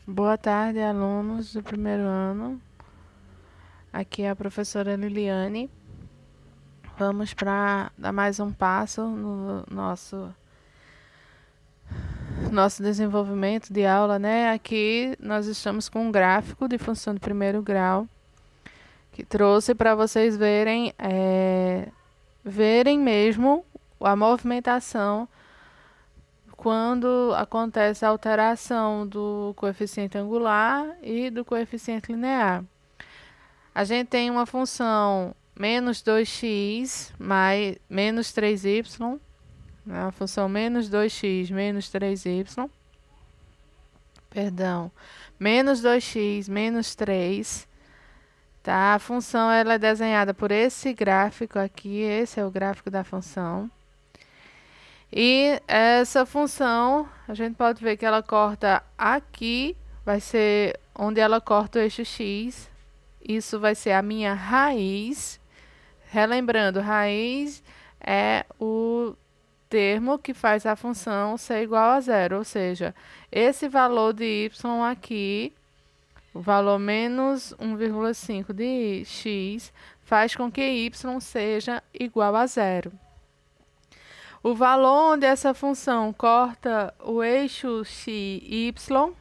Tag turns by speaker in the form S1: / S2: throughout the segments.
S1: Boa tarde, alunos do primeiro ano. Aqui é a professora Liliane. Vamos para dar mais um passo no nosso desenvolvimento de aula, né? Aqui nós estamos com um gráfico de função de primeiro grau que trouxe para vocês verem mesmo a movimentação quando acontece a alteração do coeficiente angular e do coeficiente linear. A gente tem uma função menos 2x mais menos 3y, né? A função menos 2x menos 3y, perdão, menos 2x menos 3, tá? A função ela é desenhada por esse gráfico aqui, esse é o gráfico da função. E essa função, a gente pode ver que ela corta aqui, vai ser onde ela corta o eixo x. Isso vai ser a minha raiz. Relembrando, raiz é o termo que faz a função ser igual a zero. Ou seja, esse valor de y aqui, o valor menos 1,5 de x, faz com que y seja igual a zero. O valor onde essa função corta o eixo y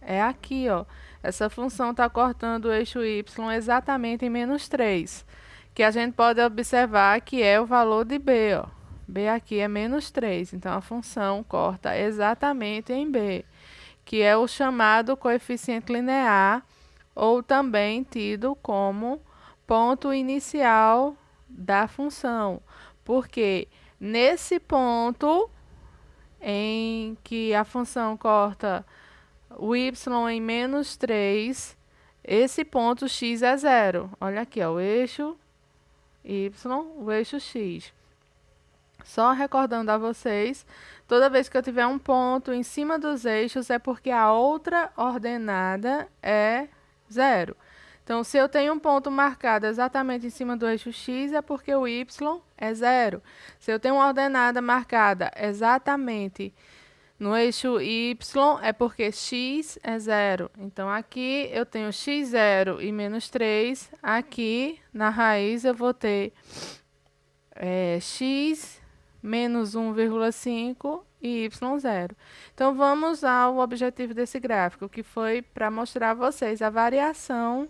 S1: é aqui, ó. Essa função está cortando o eixo y exatamente em menos 3, que a gente pode observar que é o valor de b, ó. B aqui é menos 3, então a função corta exatamente em b, que é o chamado coeficiente linear, ou também tido como ponto inicial da função, porque nesse ponto em que a função corta o y em menos 3, esse ponto x é zero. Olha aqui, ó, o eixo y, o eixo x. Só recordando a vocês, toda vez que eu tiver um ponto em cima dos eixos é porque a outra ordenada é zero. Então, se eu tenho um ponto marcado exatamente em cima do eixo x, é porque o y é zero. Se eu tenho uma ordenada marcada exatamente no eixo y, é porque x é zero. Então, aqui eu tenho x0 e menos 3. Aqui, na raiz, eu vou ter x menos 1,5 e y0. Então, vamos ao objetivo desse gráfico, que foi para mostrar a vocês a variação,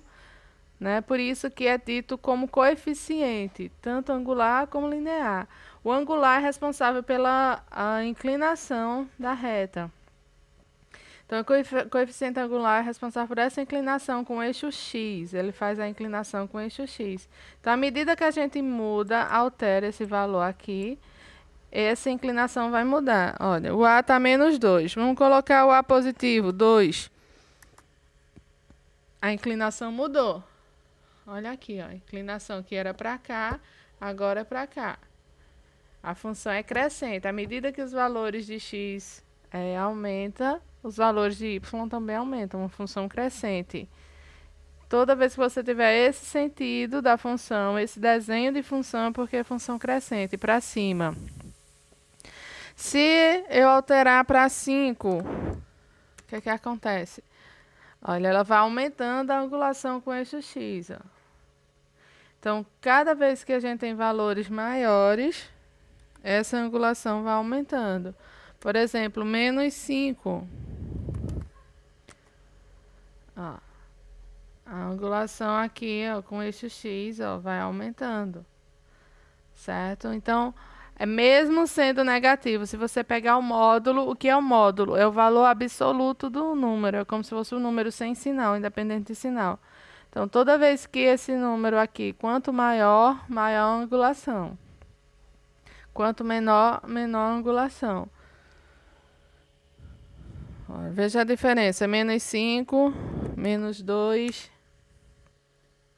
S1: né? Por isso que é dito como coeficiente, tanto angular como linear. O angular é responsável pela inclinação da reta. Então, o coeficiente angular é responsável por essa inclinação com o eixo x. Ele faz a inclinação com o eixo x. Então, à medida que a gente muda, altera esse valor aqui, essa inclinação vai mudar. Olha, o A está menos 2. Vamos colocar o A positivo, 2. A inclinação mudou. Olha aqui, ó, a inclinação que era para cá, agora é para cá. A função é crescente. À medida que os valores de x aumentam, os valores de y também aumentam, uma função crescente. Toda vez que você tiver esse sentido da função, esse desenho de função, é porque é função crescente, para cima. Se eu alterar para 5, o que acontece? Olha, ela vai aumentando a angulação com o eixo x. Ó. Então, cada vez que a gente tem valores maiores, essa angulação vai aumentando. Por exemplo, menos 5. Ó, a angulação aqui, ó, com o eixo x, ó, vai aumentando. Certo? Então, mesmo sendo negativo, se você pegar o módulo, o que é o módulo? É o valor absoluto do número. É como se fosse um número sem sinal, independente de sinal. Então, toda vez que esse número aqui, quanto maior, maior a angulação. Quanto menor, menor a angulação. Ó, veja a diferença. Menos 5, menos 2.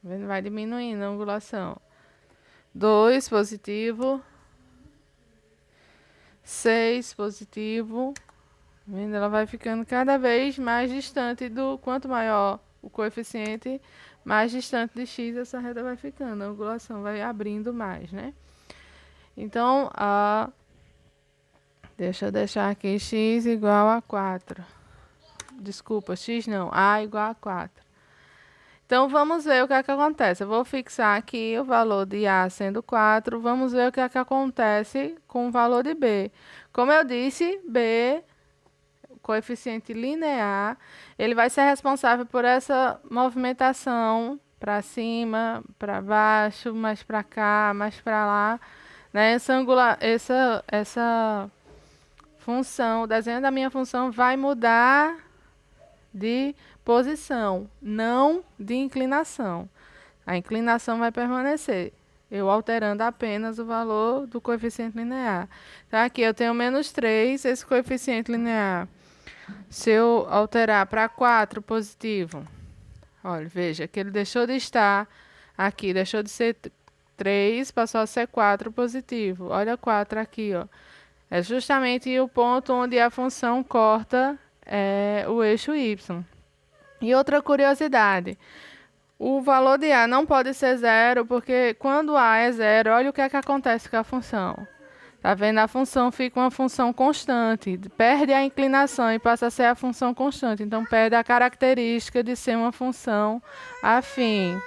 S1: Vai diminuindo a angulação. 2 positivo. 6 positivo. Vendo? Ela vai ficando cada vez mais distante do... Quanto maior o coeficiente, mais distante de x essa reta vai ficando. A angulação vai abrindo mais, né? Então, deixa eu deixar aqui x igual a 4. Desculpa, x não, a igual a 4. Então, vamos ver o que é que acontece. Eu vou fixar aqui o valor de A sendo 4. Vamos ver o que é que acontece com o valor de B. Como eu disse, B, coeficiente linear, ele vai ser responsável por essa movimentação para cima, para baixo, mais para cá, mais para lá. Né? Essa função, o desenho da minha função vai mudar de posição, não de inclinação. A inclinação vai permanecer, eu alterando apenas o valor do coeficiente linear. Então, aqui eu tenho menos 3, esse coeficiente linear. Se eu alterar para 4 positivo, olha, veja que ele deixou de estar aqui, deixou de ser 3, passou a ser 4 positivo. Olha 4 aqui, ó. É justamente o ponto onde a função corta o eixo y. E outra curiosidade, o valor de A não pode ser zero, porque quando A é zero, olha o que é que acontece com a função. Tá vendo? A função fica uma função constante, perde a inclinação e passa a ser a função constante. Então, perde a característica de ser uma função afim.